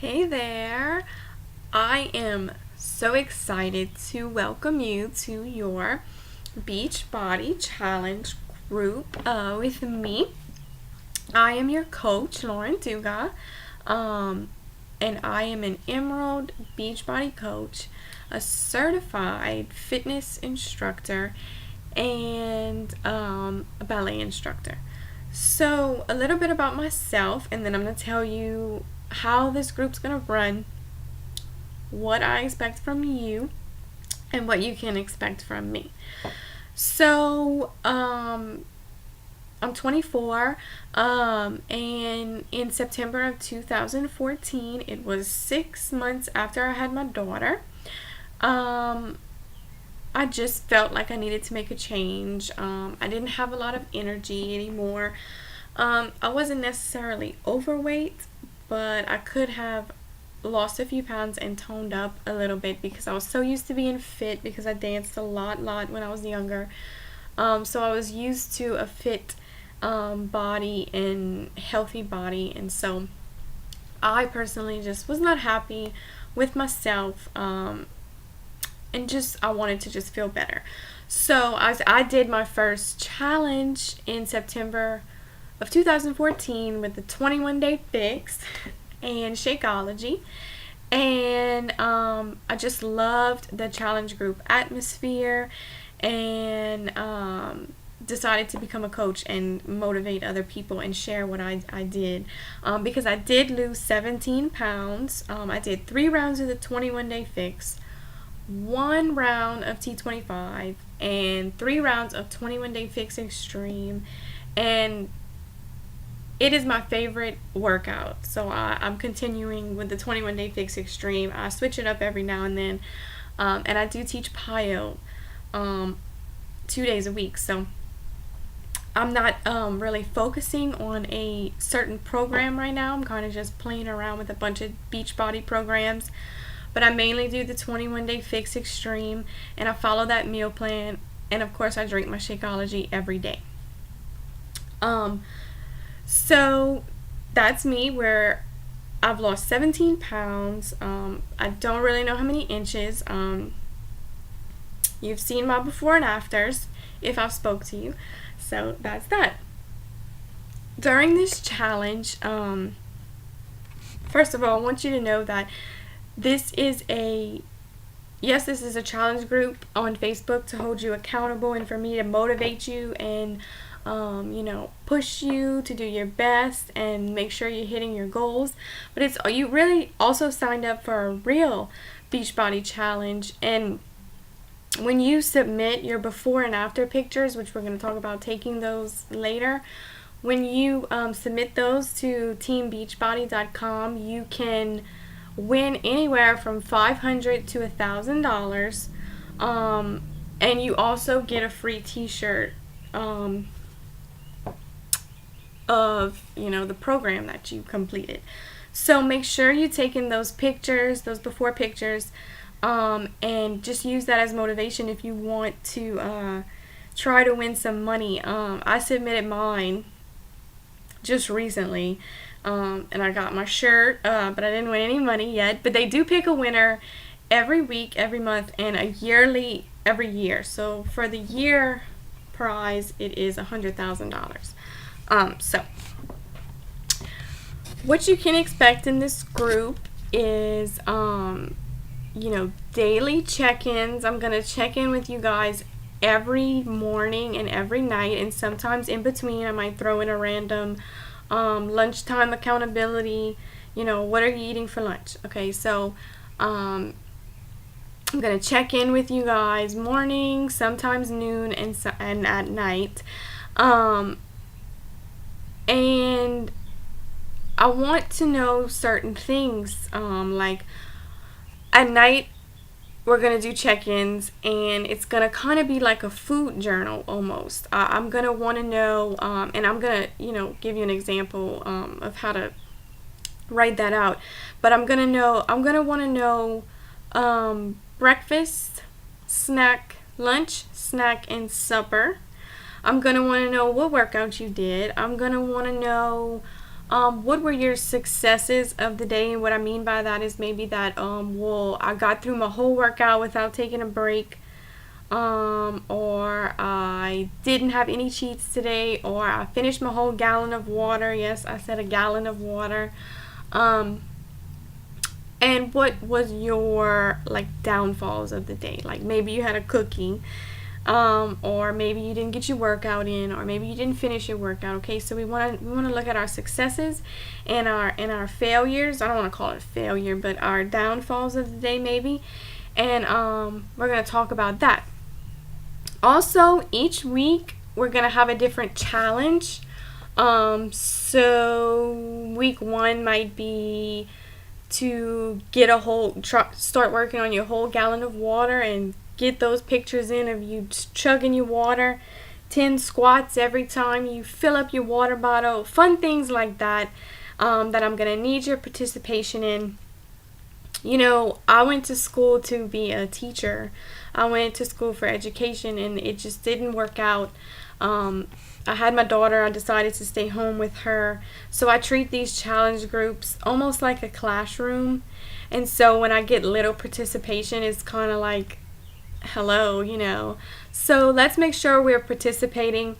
Hey there! I am so excited to welcome you to your Beachbody Challenge group with me. I am your coach, Lauren Duga, and I am an Emerald Beachbody coach, a certified fitness instructor, and a ballet instructor. So, a little bit about myself, and then I'm going to tell you how this group's going to run, what I expect from you, and what you can expect from me. So, I'm 24, and in September of 2014, it was 6 months after I had my daughter. I just felt like I needed to make a change. I didn't have a lot of energy anymore. I wasn't necessarily overweight, but I could have lost a few pounds and toned up a little bit because I was so used to being fit because I danced a lot when I was younger. So I was used to a fit body and healthy body, and so I personally just was not happy with myself. And I wanted to just feel better. So I did my first challenge in September of 2014 with the 21-day fix and Shakeology. And I just loved the challenge group atmosphere, and decided to become a coach and motivate other people and share what I did, because I did lose 17 pounds. I did 3 rounds of the 21-day fix, 1 round of T25, and 3 rounds of 21-day fix extreme, and it is my favorite workout. So I'm continuing with the 21-day fix extreme. I switch it up every now and then, and I do teach PiYo 2 days a week. So I'm not really focusing on a certain program right now. I'm kind of just playing around with a bunch of Beachbody programs. But I mainly do the 21-day fix extreme, and I follow that meal plan, and of course I drink my Shakeology every day. So that's me, where I've lost 17 pounds. I don't really know how many inches. You've seen my before and afters if I've spoke to you. So that's that. During this challenge, first of all, I want you to know that this is a challenge group on Facebook to hold you accountable and for me to motivate you and push you to do your best and make sure you're hitting your goals. But you really also signed up for a real Beachbody challenge, and when you submit your before and after pictures, which we're going to talk about taking those later, when you submit those to teambeachbody.com, you can win anywhere from $500 to $1,000, and you also get a free t-shirt of the program that you completed. So make sure you take in those pictures, those before pictures, and just use that as motivation if you want to try to win some money. I submitted mine just recently, and I got my shirt, but I didn't win any money yet. But they do pick a winner every week, every month, and a yearly every year. So for the year prize, it is $100,000. So what you can expect in this group is daily check-ins. I'm gonna check in with you guys every morning and every night, and sometimes in between I might throw in a random lunchtime accountability. What are you eating for lunch? Okay, so I'm gonna check in with you guys morning, sometimes noon, and at night, and I want to know certain things, like at night we're going to do check-ins, and it's going to kind of be like a food journal almost. I'm going to want to know, and I'm going to, give you an example of how to write that out. But I'm going to want to know breakfast, snack, lunch, snack, and supper. I'm going to want to know what workout you did. I'm going to want to know what were your successes of the day? And what I mean by that is maybe that well, I got through my whole workout without taking a break, or I didn't have any cheats today, or I finished my whole gallon of water. Yes, I said a gallon of water. And what was your like downfalls of the day? Like maybe you had a cookie, or maybe you didn't get your workout in, or maybe you didn't finish your workout. Okay, so we want to look at our successes and our failures. I don't want to call it failure, but our downfalls of the day maybe, and we're gonna talk about that. Also, each week we're gonna have a different challenge. So week 1 might be to get start working on your whole gallon of water and get those pictures in of you chugging your water, 10 squats every time you fill up your water bottle, fun things like that, that I'm going to need your participation in. You know, I went to school to be a teacher. I went to school for education, and it just didn't work out. I had my daughter. I decided to stay home with her. So I treat these challenge groups almost like a classroom. And so when I get little participation, it's kind of like, hello, you know. So let's make sure we're participating.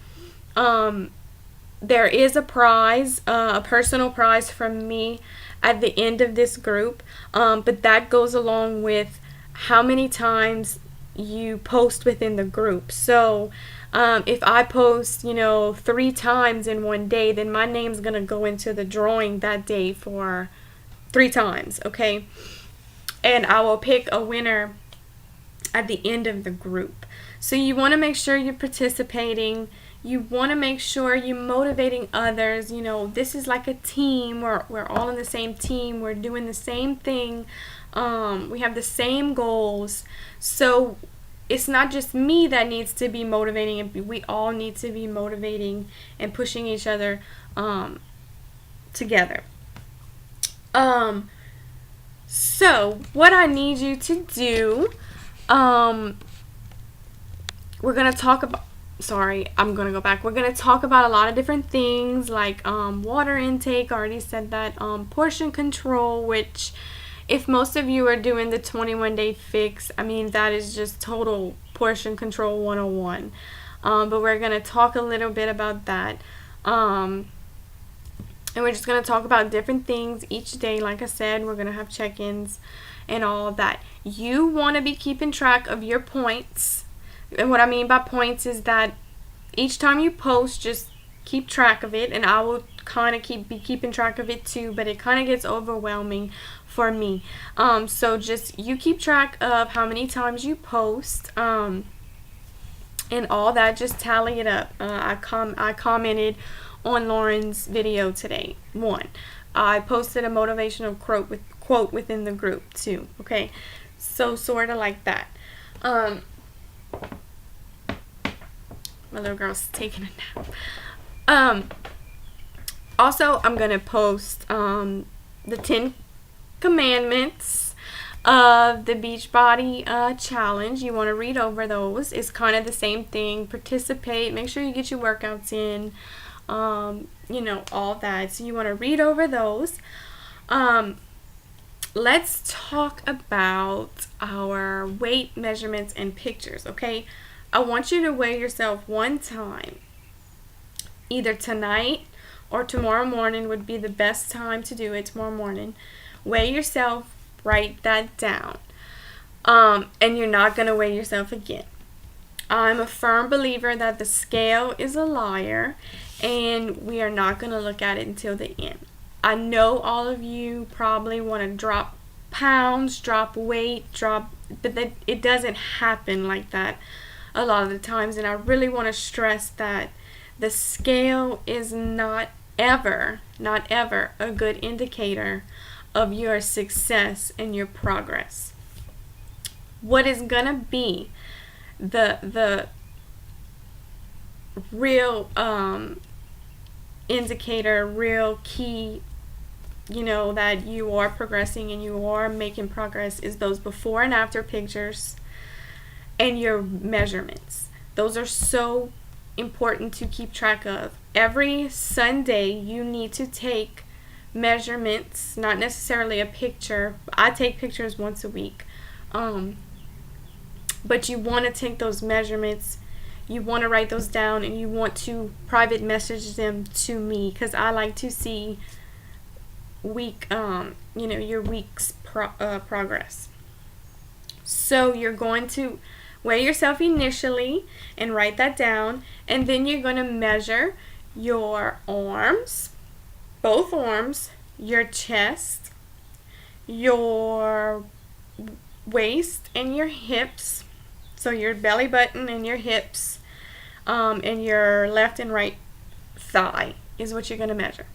There is a prize, a personal prize from me at the end of this group. But that goes along with how many times you post within the group. So if I post, 3 times in one day, then my name's going to go into the drawing that day for 3 times, okay? And I will pick a winner at the end of the group. So you want to make sure you're participating. You want to make sure you're motivating others. This is like a team. We're all in the same team. We're doing the same thing. We have the same goals. So it's not just me that needs to be motivating. We all need to be motivating and pushing each other together. So what I need you to do, we're going to talk about, I'm going to go back. We're going to talk about a lot of different things like water intake. I already said that. Portion control, which if most of you are doing the 21-day fix, that is just total portion control 101. But we're going to talk a little bit about that. And we're just going to talk about different things each day. Like I said, we're going to have check-ins and all of that. You want to be keeping track of your points. And what I mean by points is that each time you post, just keep track of it. And I will kind of be keeping track of it too. But it kind of gets overwhelming for me. So just you keep track of how many times you post, and all that. Just tally it up. I commented on Lauren's video today. 1. I posted a motivational quote within the group too. Okay, so sort of like that. My little girl's taking a nap. Also, I'm gonna post the 10 commandments of the Beachbody challenge. You want to read over those. It's kind of the same thing. Participate. Make sure you get your workouts in. All that. So you want to read over those. Let's talk about our weight measurements and pictures. Okay, I want you to weigh yourself one time. Either tonight or tomorrow morning would be the best time to do it. Tomorrow morning. Weigh yourself, write that down. And you're not going to weigh yourself again. I'm a firm believer that the scale is a liar, and we are not going to look at it until the end. I know all of you probably want to drop pounds, drop weight, but it doesn't happen like that a lot of the times. And I really want to stress that the scale is not ever a good indicator of your success and your progress. What is gonna be the real indicator, real key, that you are progressing and you are making progress is those before and after pictures and your measurements. Those are so important to keep track of. Every Sunday you need to take measurements, not necessarily a picture. I take pictures once a week. But you want to take those measurements, you want to write those down, and you want to private message them to me, because I like to see your week's progress. So you're going to weigh yourself initially and write that down, and then you're going to measure your arms, both arms, your chest, your waist, and your hips. So your belly button and your hips, and your left and right thigh is what you're going to measure.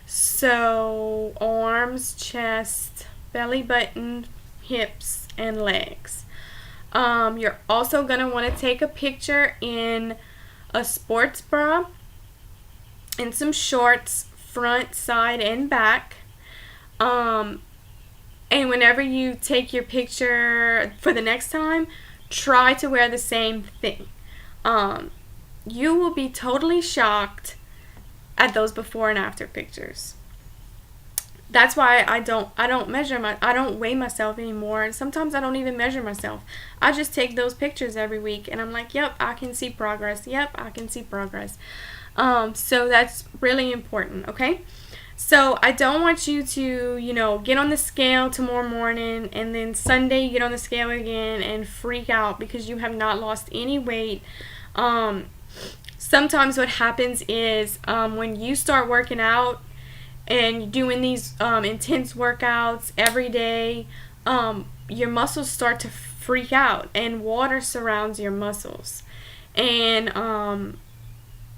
So arms, chest, belly button, hips, and legs. You're also going to want to take a picture in a sports bra and some shorts, front, side, and back. And whenever you take your picture for the next time, try to wear the same thing. You will be totally shocked at those before and after pictures. That's why I don't weigh myself anymore, and sometimes I don't even measure myself. I just take those pictures every week, and I'm like, yep, I can see progress. Yep, I can see progress. So that's really important, okay? So I don't want you to, get on the scale tomorrow morning and then Sunday you get on the scale again and freak out because you have not lost any weight. Sometimes what happens is when you start working out and doing these intense workouts every day, your muscles start to freak out, and water surrounds your muscles. And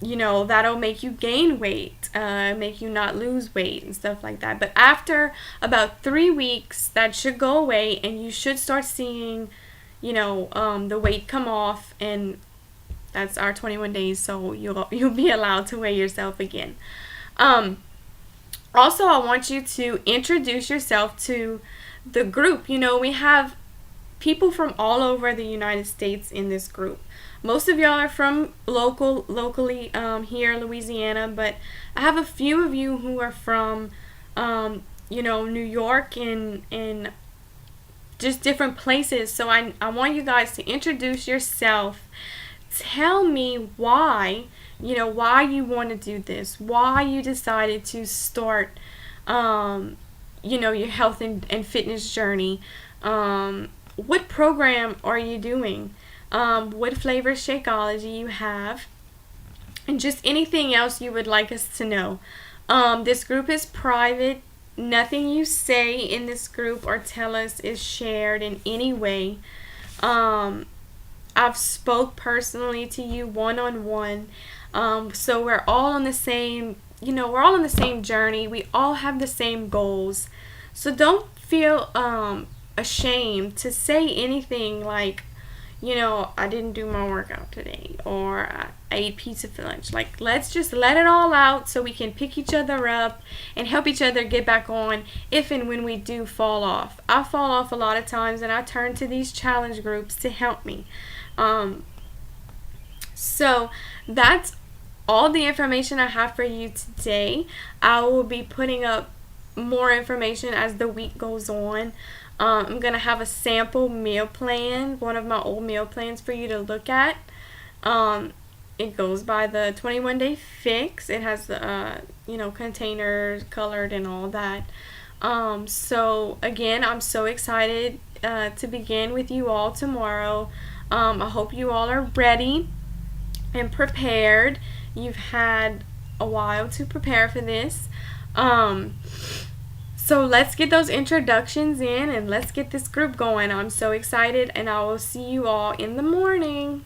that'll make you gain weight, make you not lose weight and stuff like that. But after about 3 weeks, that should go away, and you should start seeing, the weight come off, and that's our 21 days, so you'll be allowed to weigh yourself again. Also, I want you to introduce yourself to the group. We have people from all over the United States in this group. Most of y'all are from locally here in Louisiana, but I have a few of you who are from, New York and just different places. So I want you guys to introduce yourself. Tell me why you want to do this, why you decided to start, your health and fitness journey. What program are you doing? What flavor Shakeology you have, and just anything else you would like us to know. This group is private. Nothing you say in this group or tell us is shared in any way. I've spoke personally to you one-on-one. So we're all on the same, we're all on the same journey. We all have the same goals. So don't feel ashamed to say anything like, I didn't do my workout today, or I ate pizza for lunch. Like, let's just let it all out so we can pick each other up and help each other get back on if and when we do fall off. I fall off a lot of times, and I turn to these challenge groups to help me. So that's all the information I have for you today. I will be putting up more information as the week goes on. I'm going to have a sample meal plan, one of my old meal plans for you to look at. It goes by the 21 Day Fix. It has the, containers colored and all that. So again, I'm so excited to begin with you all tomorrow. I hope you all are ready and prepared. You've had a while to prepare for this. So let's get those introductions in and let's get this group going. I'm so excited, and I will see you all in the morning.